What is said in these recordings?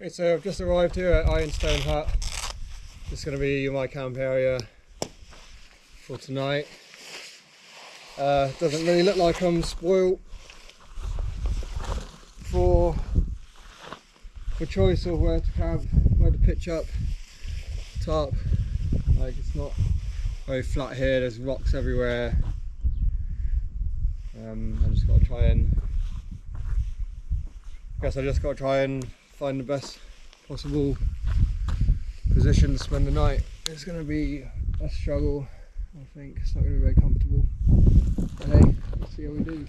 Okay, so I've just arrived here at Ironstone Hut. This is going to be my camp area for tonight. Doesn't really look like I'm spoiled for choice of where to camp, where to pitch up top. Like, it's not very flat here, there's rocks everywhere. I just got to try and find the best possible position to spend the night. It's going to be a struggle, I think. It's not going to be very comfortable. But hey, let's see how we do.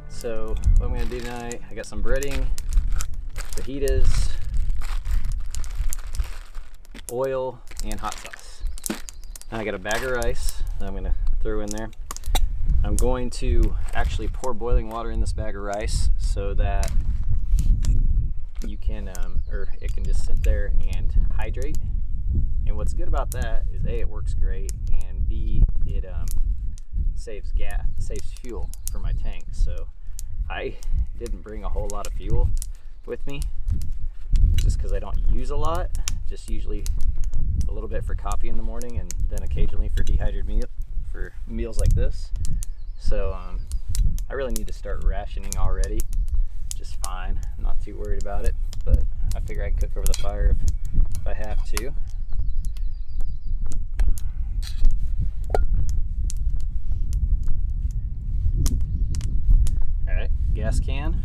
So what I'm going to do tonight, I got some breading, fajitas, oil, and hot sauce. And I got a bag of rice that I'm going to throw in there. I'm going to actually pour boiling water in this bag of rice so that you can, or it can just sit there and hydrate. And what's good about that is A, it works great, and B, it saves fuel for my tank. So I didn't bring a whole lot of fuel with me just because I don't use a lot, just usually a little bit for coffee in the morning and then occasionally for for meals like this. So I really need to start rationing already, just fine. I'm not too worried about it, but I figure I can cook over the fire if I have to. Alright, gas can,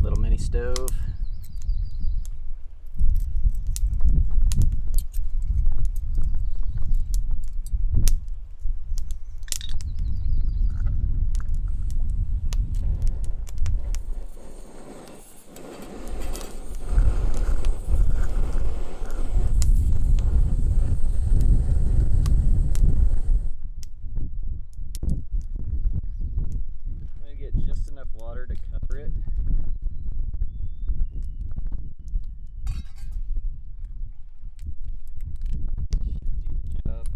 little mini stove. Just enough water to cover it. Do the job.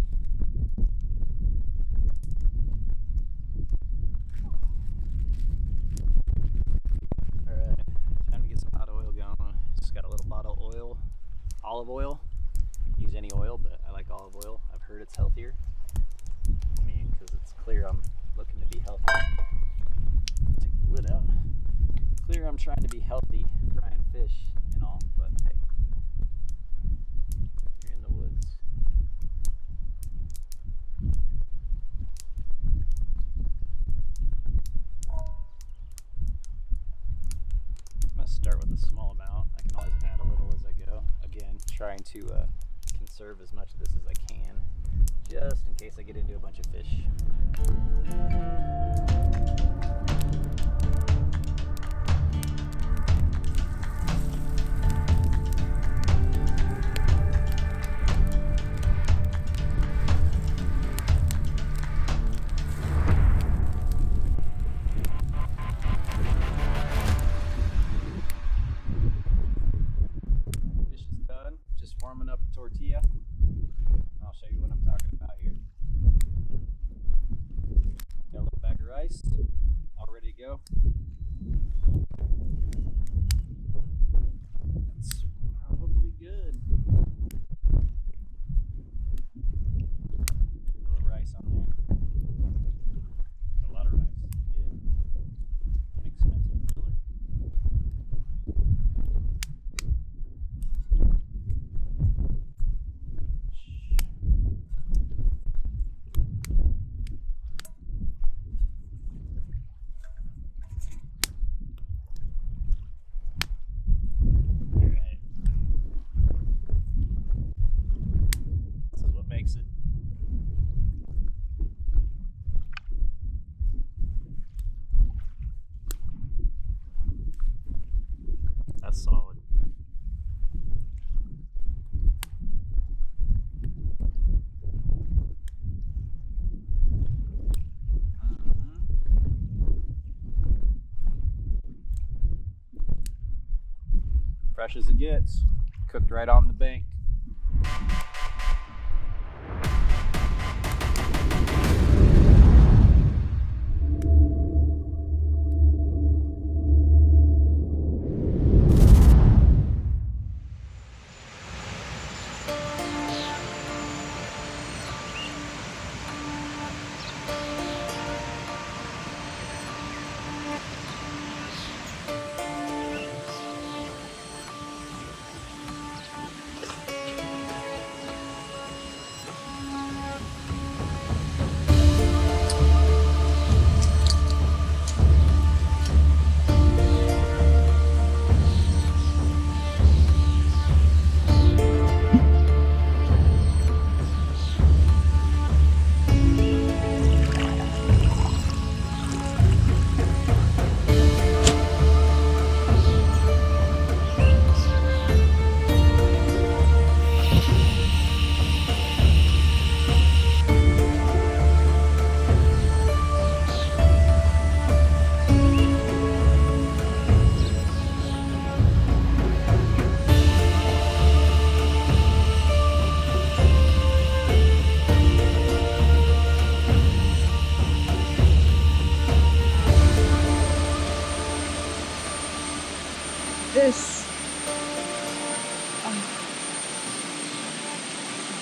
Alright, time to get some hot oil going. Just got a little bottle of oil, olive oil. Use any oil, but I like olive oil. I've heard it's healthier. I mean, because it's clear I'm looking to be healthy. Take the lid out. Clear I'm trying to be healthy, frying fish and all, but hey, you're in the woods. I'm going to start with a small amount. I can always add a little as I go. Again, trying to conserve as much of this as I can, just in case I get into a bunch of fish. Warming up a tortilla. I'll show you what I'm talking about here. Got a little bag of rice, all ready to go. That's probably good. that's solid. Fresh as it gets, cooked right on the bank.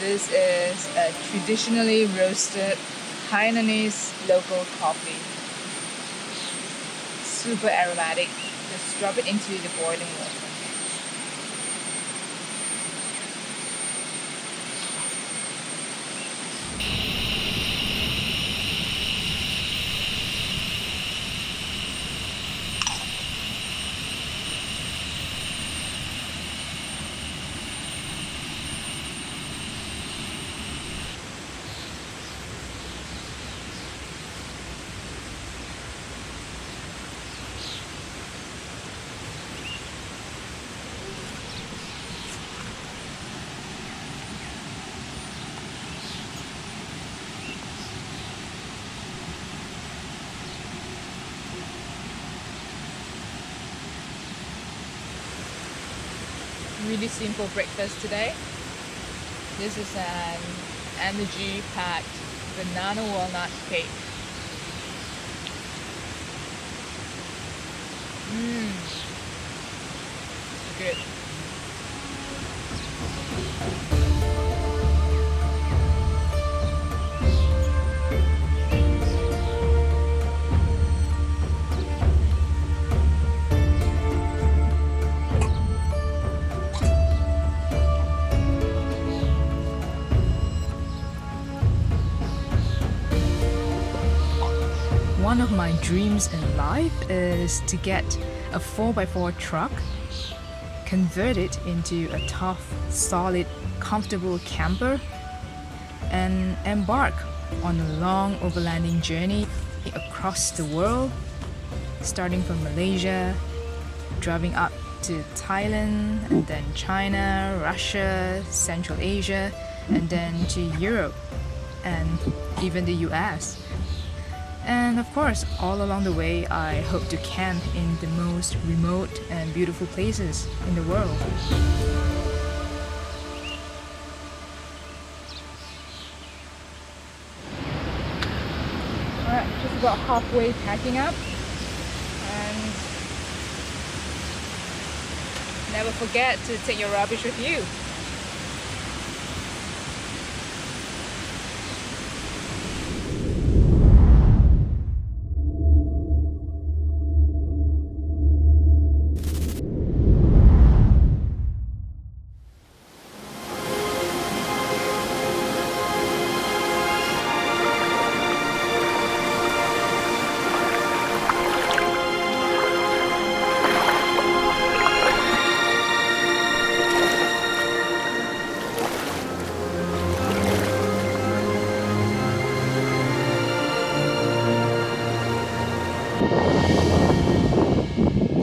This is a traditionally roasted Hainanese local coffee. Super aromatic. Just drop it into the boiling water. Really simple breakfast today. This is an energy-packed banana walnut cake. Good. One of my dreams in life is to get a 4x4 truck, convert it into a tough, solid, comfortable camper, and embark on a long overlanding journey across the world, starting from Malaysia, driving up to Thailand, and then China, Russia, Central Asia, and then to Europe, and even the US. And of course, all along the way, I hope to camp in the most remote and beautiful places in the world. Alright, just about halfway packing up. And never forget to take your rubbish with you.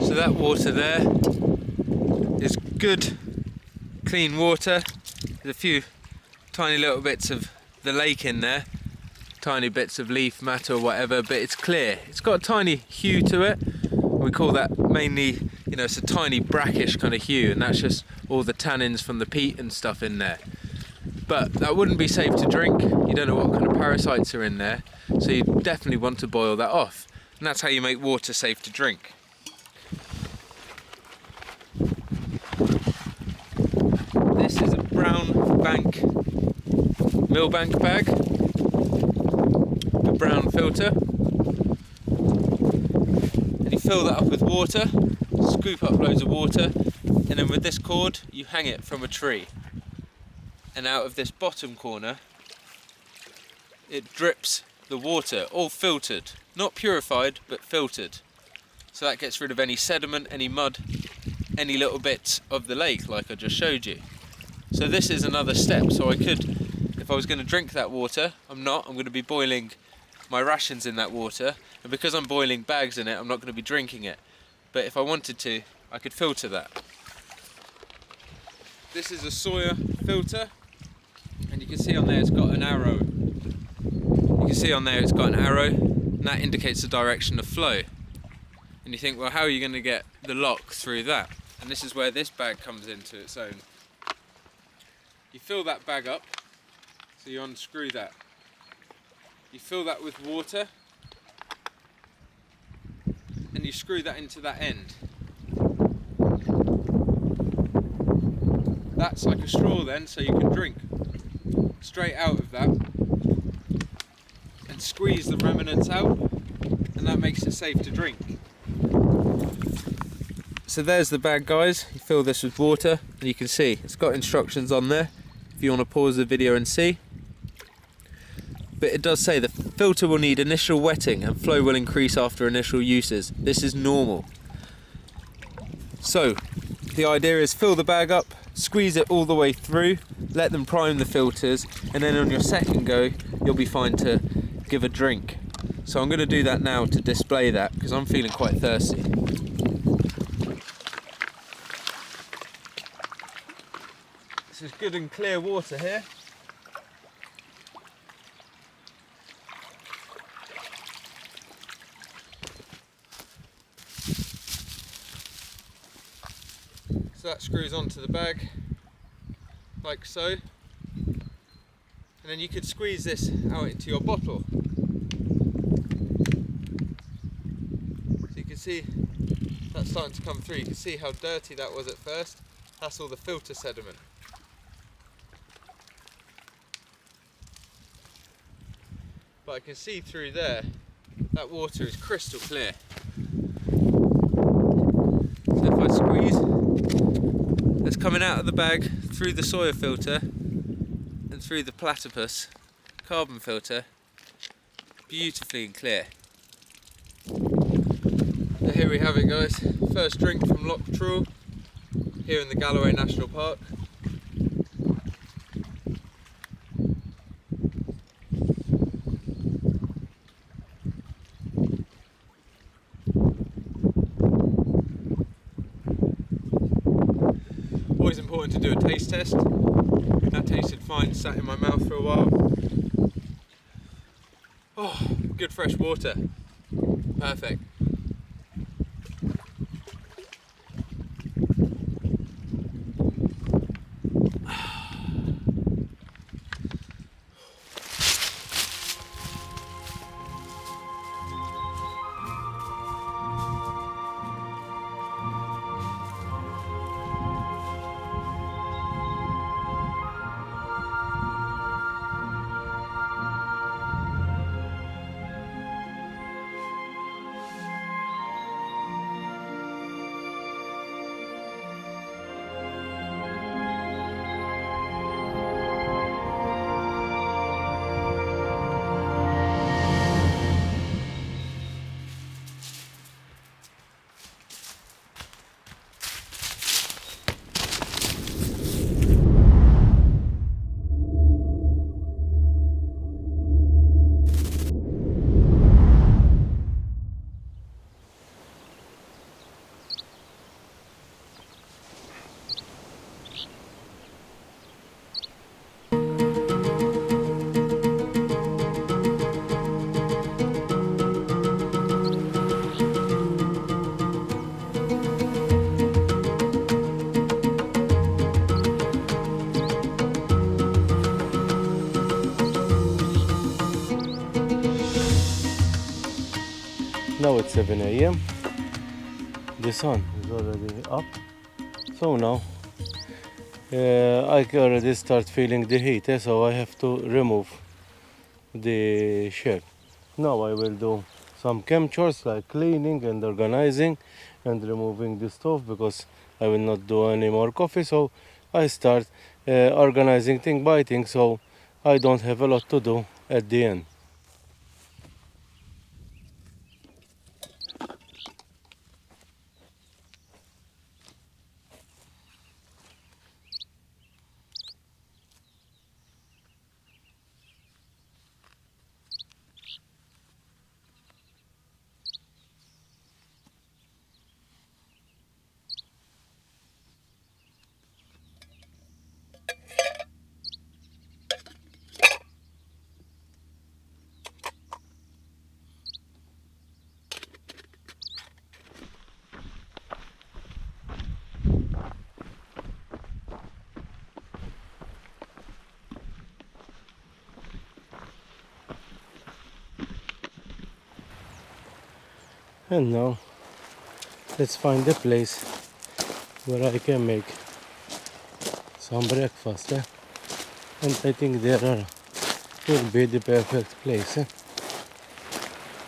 So that water there is good, clean water. There's a few tiny little bits of the lake in there, tiny bits of leaf matter or whatever, but it's clear. It's got a tiny hue to it. We call that mainly, you know, it's a tiny brackish kind of hue, and that's just all the tannins from the peat and stuff in there. But that wouldn't be safe to drink. You don't know what kind of parasites are in there, so you definitely want to boil that off. And that's how you make water safe to drink. This is a brown bank, millbank bag, a brown filter. And you fill that up with water, scoop up loads of water, and then with this cord you hang it from a tree. And out of this bottom corner it drips the water, all filtered, not purified but filtered. So that gets rid of any sediment, any mud, any little bits of the lake like I just showed you. So this is another step. So I could, if I was going to drink that water, I'm not, I'm going to be boiling my rations in that water, and because I'm boiling bags in it, I'm not going to be drinking it. But if I wanted to, I could filter that. This is a soya filter, and you can see on there it's got an arrow. You can see on there it's got an arrow, and that indicates the direction of flow. And you think, well, how are you going to get the lock through that? And this is where this bag comes into its own. You fill that bag up, so you unscrew that. You fill that with water, and you screw that into that end. That's like a straw then, so you can drink straight out of that and squeeze the remnants out, and that makes it safe to drink. So there's the bag, guys. You fill this with water, and you can see it's got instructions on there if you want to pause the video and see. But it does say the filter will need initial wetting and flow will increase after initial uses. This is normal. So the idea is fill the bag up, squeeze it all the way through, let them prime the filters, and then on your second go you'll be fine to give a drink. So I'm going to do that now to display that, because I'm feeling quite thirsty. This is good and clear water here. So that screws onto the bag, like so, and then you could squeeze this out into your bottle. So you can see that's starting to come through. You can see how dirty that was at first. That's all the filter sediment. But I can see through there, that water is crystal clear. So if I squeeze, it's coming out of the bag through the soya filter and through the platypus carbon filter, beautifully and clear. So here we have it, guys. First drink from Loch Truel here in the Galloway National Park. Always important to do a taste test. That tasted fine, sat in my mouth for a while. Oh, good fresh water. Perfect. 7 a.m. The sun is already up. So now I can already start feeling the heat, so I have to remove the shed. Now I will do some camp chores like cleaning and organizing and removing the stove, because I will not do any more coffee. So I start organizing thing by thing, so I don't have a lot to do at the end. And now let's find a place where I can make some breakfast. And I think there will be the perfect place,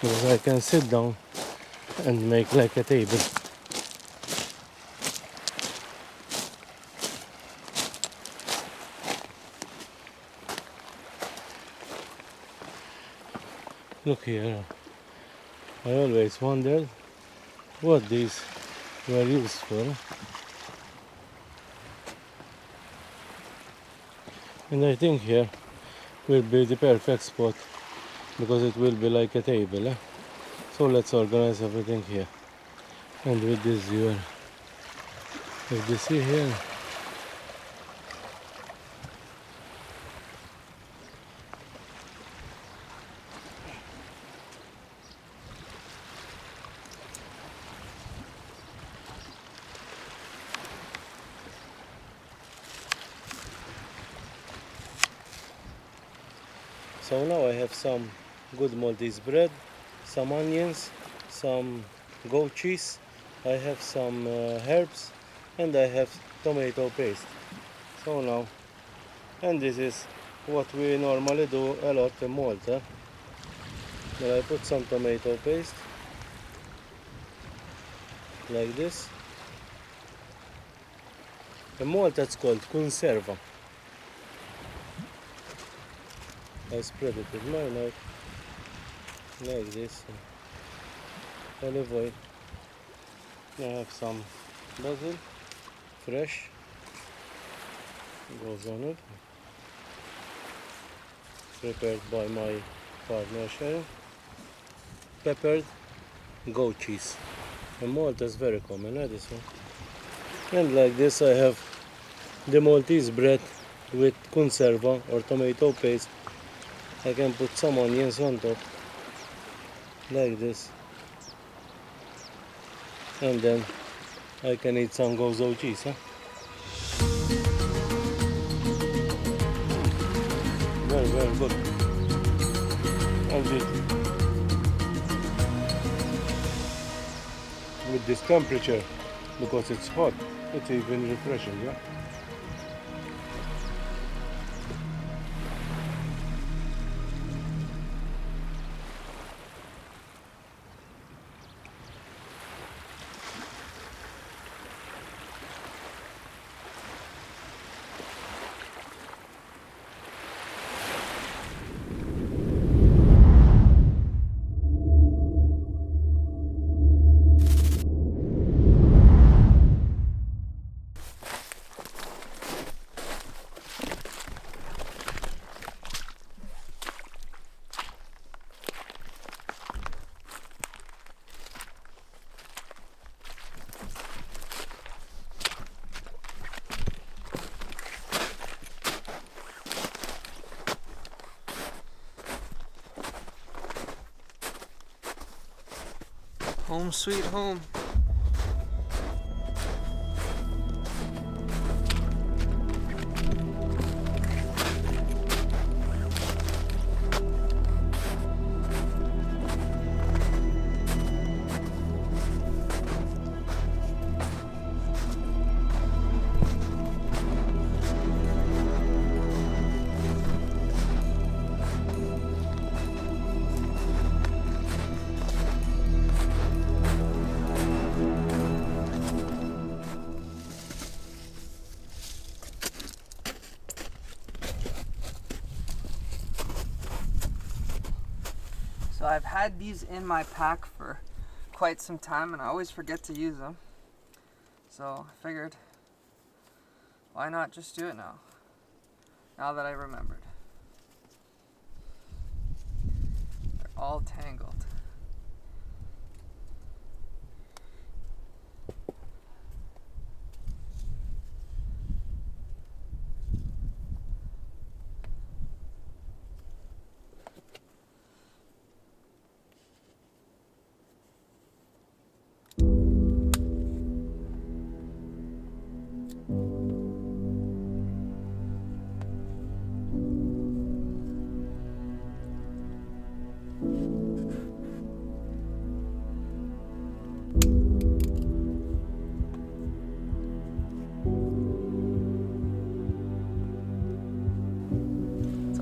because I can sit down and make like a table. Look here, I always wondered what these were used for. And I think here will be the perfect spot, because it will be like a table. So let's organize everything here. And with this viewer, if you see here, so now I have some good Maltese bread, some onions, some goat cheese, I have some herbs, and I have tomato paste. So now, and this is what we normally do a lot in Malta. Then I put some tomato paste, like this. In Malta it's called conserva. I spread it with my knife, like this. Olive oil. I have some basil, fresh, goes on it. Prepared by my partner Sharon. Peppered goat cheese. In Malta is very common, this one. And like this I have the Maltese bread with conserva or tomato paste. I can put some onions on top, like this, and then I can eat some goat cheese. Very, very good. And with this temperature, because it's hot, it's even refreshing, yeah? Home sweet home. So I've had these in my pack for quite some time and I always forget to use them. So I figured, why not just do it now? Now that I remembered. They're all tangled.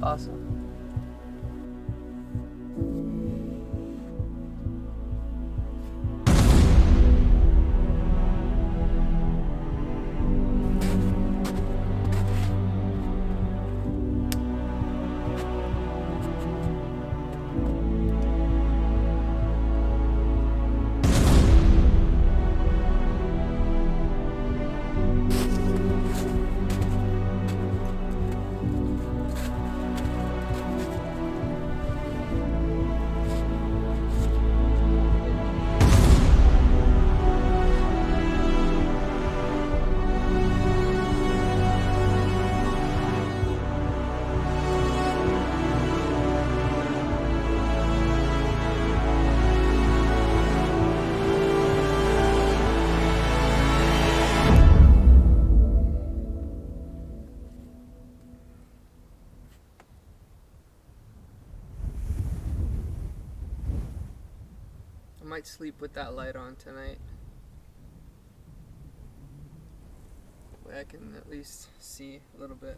Awesome. I might sleep with that light on tonight. That way I can at least see a little bit.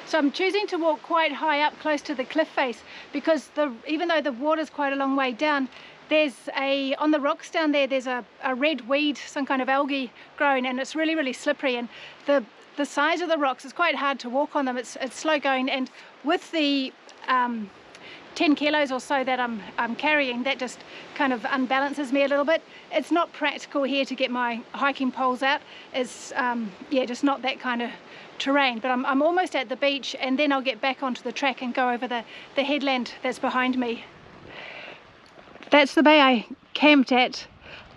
So I'm choosing to walk quite high up close to the cliff face because even though the water's quite a long way down, on the rocks down there, there's a red weed, some kind of algae growing, and it's really, really slippery. And the size of the rocks, it's quite hard to walk on them. It's slow going, and with the 10 kilos or so that I'm carrying, that just kind of unbalances me a little bit. It's not practical here to get my hiking poles out. It's yeah, just not that kind of terrain, but I'm almost at the beach, and then I'll get back onto the track and go over the headland that's behind me. That's the bay I camped at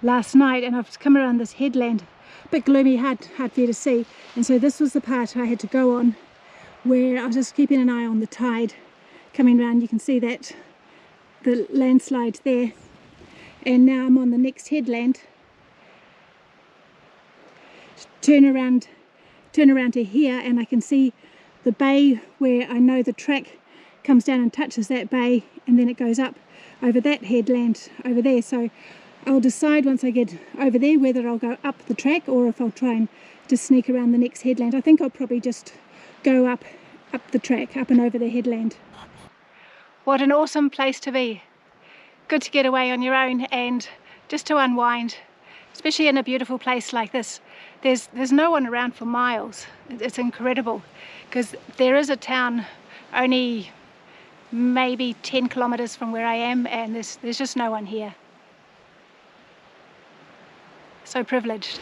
last night, and I've come around this headland. A bit gloomy, hard for you to see, and so this was the part I had to go on where I was just keeping an eye on the tide coming round. You can see that the landslide there, and now I'm on the next headland. Turn around to here, and I can see the bay where I know the track comes down and touches that bay, and then it goes up over that headland over there. So I'll decide once I get over there whether I'll go up the track or if I'll try and just sneak around the next headland. I think I'll probably just go up the track, up and over the headland. What an awesome place to be. Good to get away on your own and just to unwind especially in a beautiful place like this. There's no one around for miles. It's incredible, because there is a town only maybe 10 kilometers from where I am, and there's just no one here. So privileged.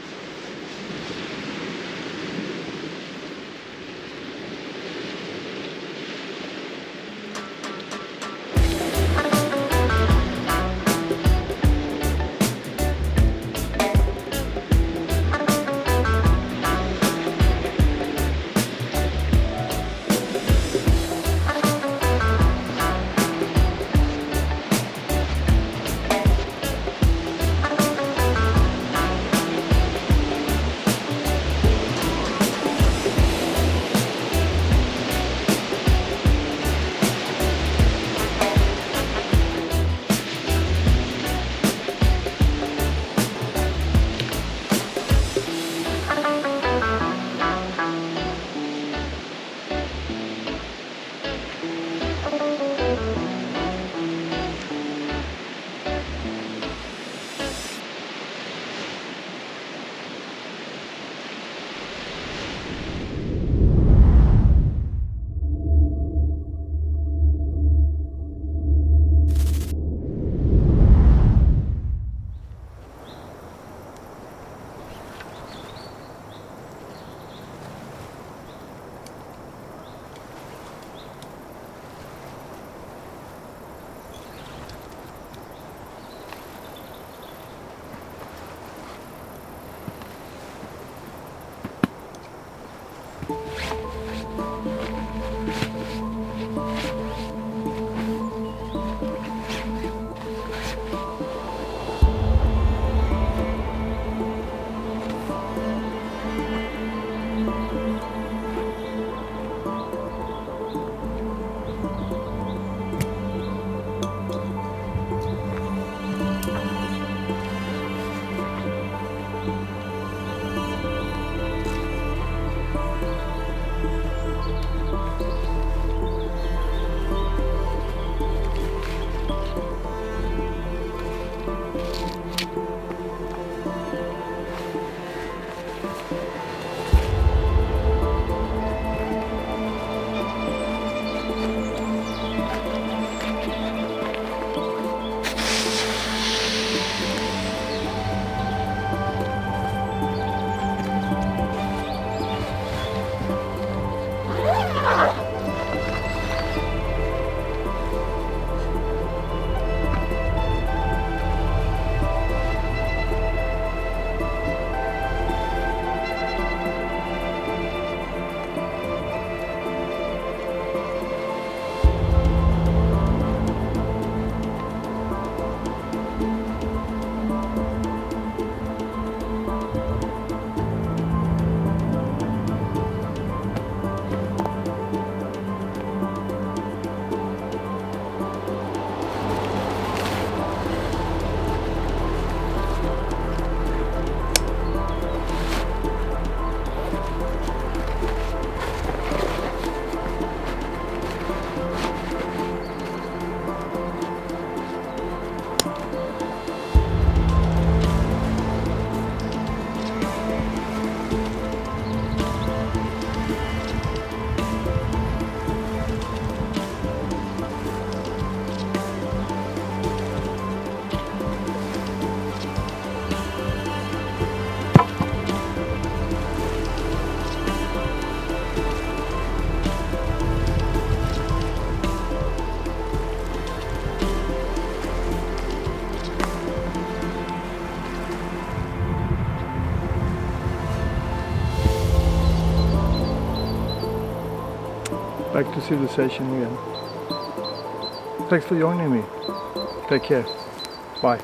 Back to civilization again. Thanks for joining me. Take care. Bye.